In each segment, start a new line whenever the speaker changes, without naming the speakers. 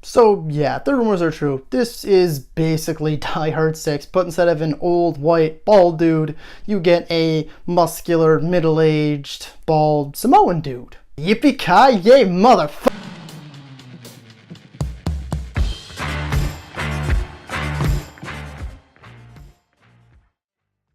So yeah, the rumors are true. This is basically Die Hard 6, but instead of an old, white, bald dude, you get a muscular, middle-aged, bald Samoan dude. Yippee-ki-yay, motherfucker!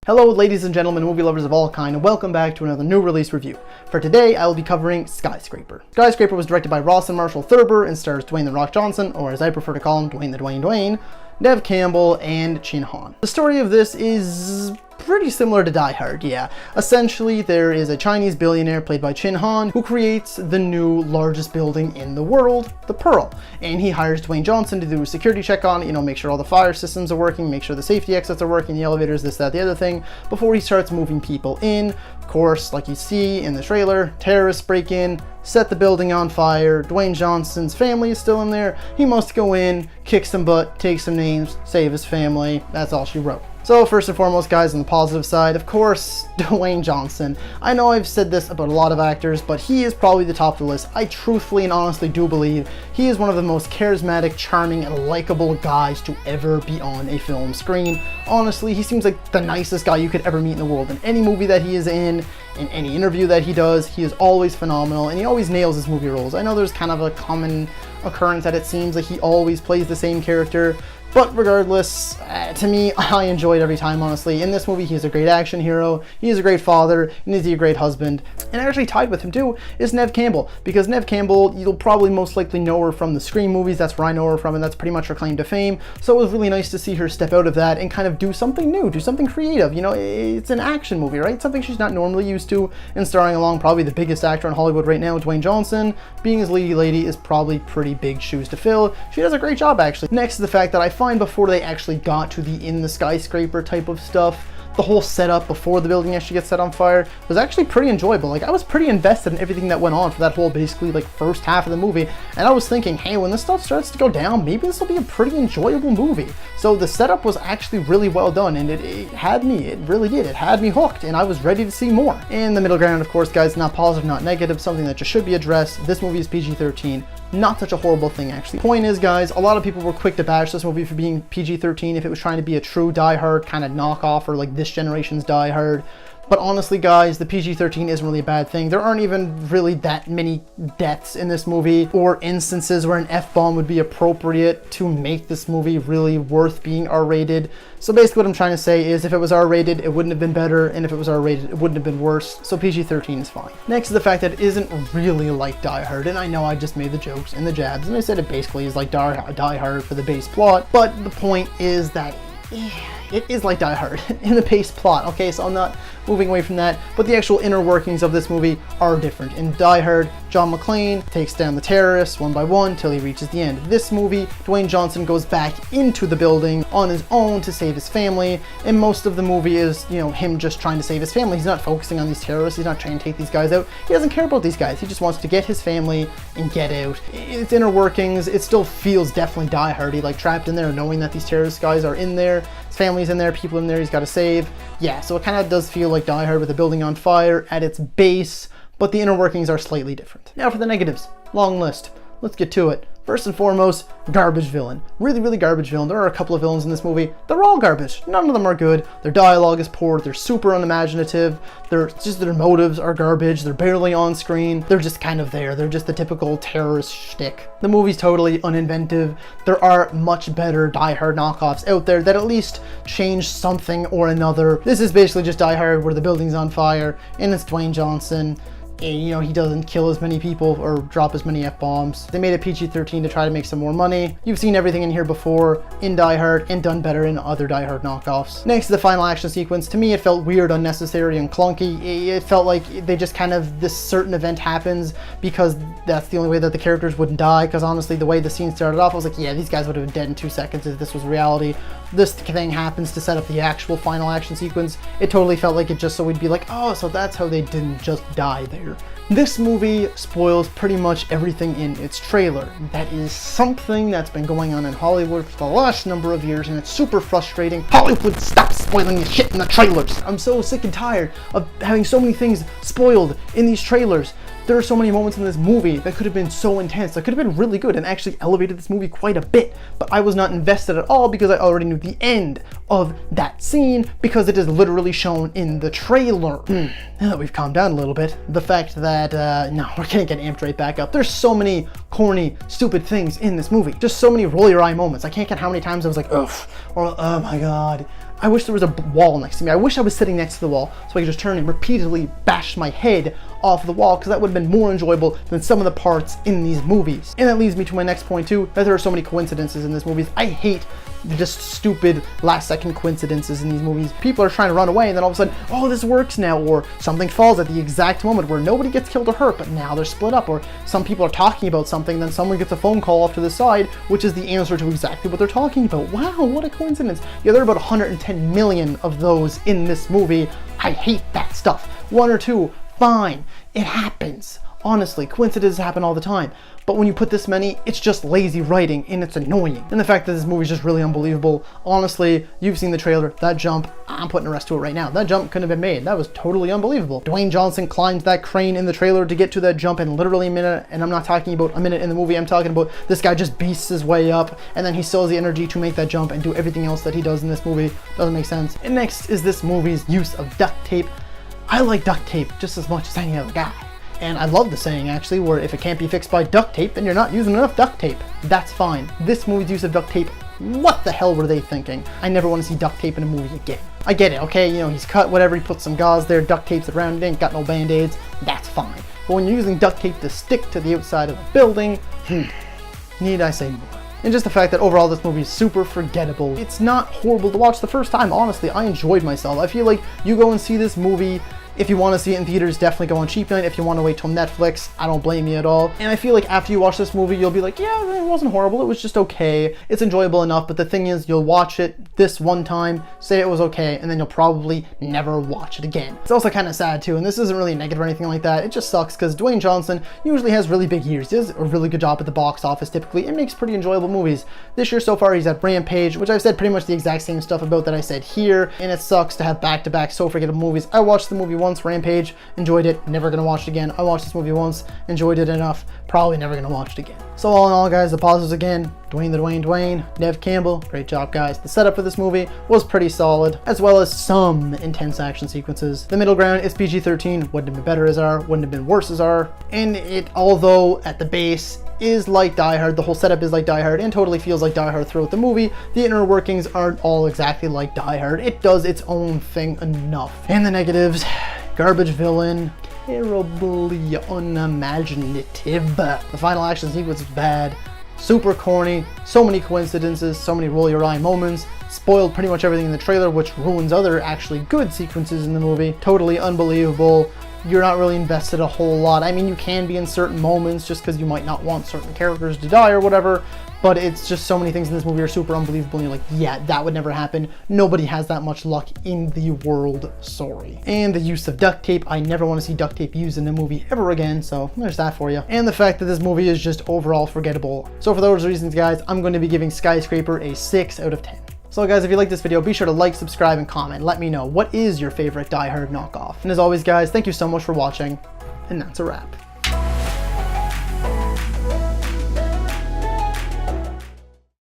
Hello ladies and gentlemen, movie lovers of all kind, and welcome back to another new release review. For today, I will be covering Skyscraper. Skyscraper was directed by Ross and Marshall Thurber and stars Dwayne "The Rock" Johnson, or as I prefer to call him, Dwayne the Dwayne, Neve Campbell, and Chin Han. The story of this is pretty similar to Die Hard, yeah. Essentially, there is a Chinese billionaire played by Chin Han who creates the new largest building in the world, the Pearl. And he hires Dwayne Johnson to do a security check on it, make sure all the fire systems are working, make sure the safety exits are working, the elevators, this, that, the other thing, before he starts moving people in. Of course, like you see in the trailer, terrorists break in, set the building on fire. Dwayne Johnson's family is still in there. He must go in, kick some butt, take some names, save his family. That's all she wrote. So first and foremost, guys, on the positive side, of course, Dwayne Johnson. I know I've said this about a lot of actors, but he is probably the top of the list. I truthfully and honestly do believe he is one of the most charismatic, charming, and likable guys to ever be on a film screen. Honestly, he seems like the nicest guy you could ever meet in the world. In any movie that he is in any interview that he does, he is always phenomenal, and he always nails his movie roles. I know there's kind of a common occurrence that it seems like he always plays the same character, but regardless, to me, I enjoyed every time, honestly. In this movie, he's a great action hero, he's a great father, and he's a great husband. And actually tied with him too is Neve Campbell, because Neve Campbell, you'll probably most likely know her from the Scream movies. That's where I know her from, and that's pretty much her claim to fame. So it was really nice to see her step out of that and kind of do something new, do something creative. It's an action movie, right? Something she's not normally used to, and starring along probably the biggest actor in Hollywood right now, Dwayne Johnson. Being his leading lady is probably pretty big shoes to fill. She does a great job, actually. Next to the fact that I find before they actually got to the in the skyscraper type of stuff, the whole setup before the building actually gets set on fire was actually pretty enjoyable. I was pretty invested in everything that went on for that whole basically first half of the movie, and I was thinking, hey, when this stuff starts to go down, maybe this will be a pretty enjoyable movie. So the setup was actually really well done, and it had me, it really did. It had me hooked, and I was ready to see more. And the middle ground, of course, guys, not positive, not negative, something that just should be addressed. This movie is PG-13. Not such a horrible thing, actually. Point is, guys, a lot of people were quick to bash this movie for being PG-13 if it was trying to be a true Die Hard kind of knockoff, or like this generation's Die Hard. But honestly, guys, the PG-13 isn't really a bad thing. There aren't even really that many deaths in this movie, or instances where an F-bomb would be appropriate to make this movie really worth being R-rated. So basically what I'm trying to say is if it was R-rated, it wouldn't have been better, and if it was R-rated, it wouldn't have been worse. So PG-13 is fine. Next is the fact that it isn't really like Die Hard, and I know I just made the jokes and the jabs, and I said it basically is like Die Hard for the base plot, but the point is that it is like Die Hard in the base plot, okay? So I'm not moving away from that, but the actual inner workings of this movie are different. In Die Hard, John McClane takes down the terrorists one by one till he reaches the end. This movie, Dwayne Johnson goes back into the building on his own to save his family, and most of the movie is, him just trying to save his family. He's not focusing on these terrorists, he's not trying to take these guys out. He doesn't care about these guys, he just wants to get his family and get out. Its inner workings, it still feels definitely Die Hardy, trapped in there, knowing that these terrorist guys are in there, his family's in there, people in there he's got to save. Yeah, so it kind of does feel like Die Hard with the building on fire at its base, but the inner workings are slightly different. Now for the negatives. Long list. Let's get to it. First and foremost, garbage villain. Really, really garbage villain. There are a couple of villains in this movie. They're all garbage. None of them are good. Their dialogue is poor. They're super unimaginative. Their motives are garbage. They're barely on screen. They're just kind of there. They're just the typical terrorist shtick. The movie's totally uninventive. There are much better Die Hard knockoffs out there that at least change something or another. This is basically just Die Hard where the building's on fire and it's Dwayne Johnson. And, he doesn't kill as many people or drop as many F-bombs. They made it PG-13 to try to make some more money. You've seen everything in here before in Die Hard and done better in other Die Hard knockoffs. Next to the final action sequence, to me it felt weird, unnecessary, and clunky. It felt like they just this certain event happens because that's the only way that the characters wouldn't die, because honestly the way the scene started off, I was like, yeah, these guys would have been dead in 2 seconds if this was reality. This thing happens to set up the actual final action sequence. It totally felt like it just so we'd be like, oh, so that's how they didn't just die there. This movie spoils pretty much everything in its trailer. That is something that's been going on in Hollywood for the last number of years, and it's super frustrating. Hollywood, stop spoiling the shit in the trailers! I'm so sick and tired of having so many things spoiled in these trailers. There are so many moments in this movie that could have been so intense, that could have been really good and actually elevated this movie quite a bit, but I was not invested at all because I already knew the end of that scene because it is literally shown in the trailer. Now that we've calmed down a little bit, the fact that, no, we're gonna get amped right back up. There's so many corny, stupid things in this movie. Just so many roll your eye moments. I can't count how many times I was like, ugh, or oh my god. I wish there was a wall next to me. I wish I was sitting next to the wall so I could just turn and repeatedly bash my head off the wall, because that would have been more enjoyable than some of the parts in these movies. And that leads me to my next point too, that there are so many coincidences in this movies. I hate the just stupid last second coincidences in these movies. People are trying to run away and then all of a sudden, oh, this works now, or something falls at the exact moment where nobody gets killed or hurt, but now they're split up, or some people are talking about something, then someone gets a phone call off to the side, which is the answer to exactly what they're talking about. Wow, what a coincidence. Yeah, there are about 110 million of those in this movie. I hate that stuff. One or two, fine, it happens. Honestly, coincidences happen all the time. But when you put this many, it's just lazy writing and it's annoying. And the fact that this movie is just really unbelievable. Honestly, you've seen the trailer, that jump, I'm putting a rest to it right now. That jump couldn't have been made. That was totally unbelievable. Dwayne Johnson climbs that crane in the trailer to get to that jump in literally a minute. And I'm not talking about a minute in the movie. I'm talking about this guy just beasts his way up and then he still has the energy to make that jump and do everything else that he does in this movie. Doesn't make sense. And next is this movie's use of duct tape. I like duct tape just as much as any other guy. And I love the saying, actually, where if it can't be fixed by duct tape, then you're not using enough duct tape. That's fine. This movie's use of duct tape, what the hell were they thinking? I never want to see duct tape in a movie again. I get it, okay, you know, he's cut, whatever, he puts some gauze there, duct tapes around it, ain't got no band-aids, that's fine. But when you're using duct tape to stick to the outside of a building, need I say more? And just the fact that overall this movie is super forgettable. It's not horrible to watch the first time, honestly. I enjoyed myself. I feel like you go and see this movie. If you want to see it in theaters, definitely go on cheap night. If you want to wait till Netflix, I don't blame you at all. And I feel like after you watch this movie, you'll be like, yeah, it wasn't horrible. It was just okay. It's enjoyable enough. But the thing is, you'll watch it this one time, say it was okay, and then you'll probably never watch it again. It's also kind of sad too, and this isn't really negative or anything like that. It just sucks because Dwayne Johnson usually has really big years. He does a really good job at the box office typically. It makes pretty enjoyable movies. This year so far, he's at Rampage, which I've said pretty much the exact same stuff about that I said here. And it sucks to have back-to-back so forgettable movies. I watched the movie once, Rampage. Enjoyed it, never gonna watch it again. I watched this movie once, enjoyed it enough, probably never gonna watch it again. So all in all, guys, the positives again, Dwayne, Nev Campbell, great job, guys. The setup for this movie was pretty solid, as well as some intense action sequences. The middle ground is PG-13, wouldn't have been better as R, wouldn't have been worse as R, and it, although at the base, is like Die Hard, the whole setup is like Die Hard and totally feels like Die Hard throughout the movie, the inner workings aren't all exactly like Die Hard. It does its own thing enough. And the negatives, garbage villain, terribly unimaginative. The final action sequence is bad, super corny, so many coincidences, so many roll your eye moments, spoiled pretty much everything in the trailer, which ruins other actually good sequences in the movie. Totally unbelievable. You're not really invested a whole lot. I mean, you can be in certain moments just because you might not want certain characters to die or whatever, but it's just so many things in this movie are super unbelievable and you're like, yeah, that would never happen. Nobody has that much luck in the world, sorry. And the use of duct tape, I never want to see duct tape used in a movie ever again, so there's that for you. And the fact that this movie is just overall forgettable. So for those reasons, guys, I'm going to be giving Skyscraper a 6 out of 10. So guys, if you like this video, be sure to like, subscribe, and comment. Let me know, what is your favorite Die Hard knockoff? And as always, guys, thank you so much for watching, and that's a wrap.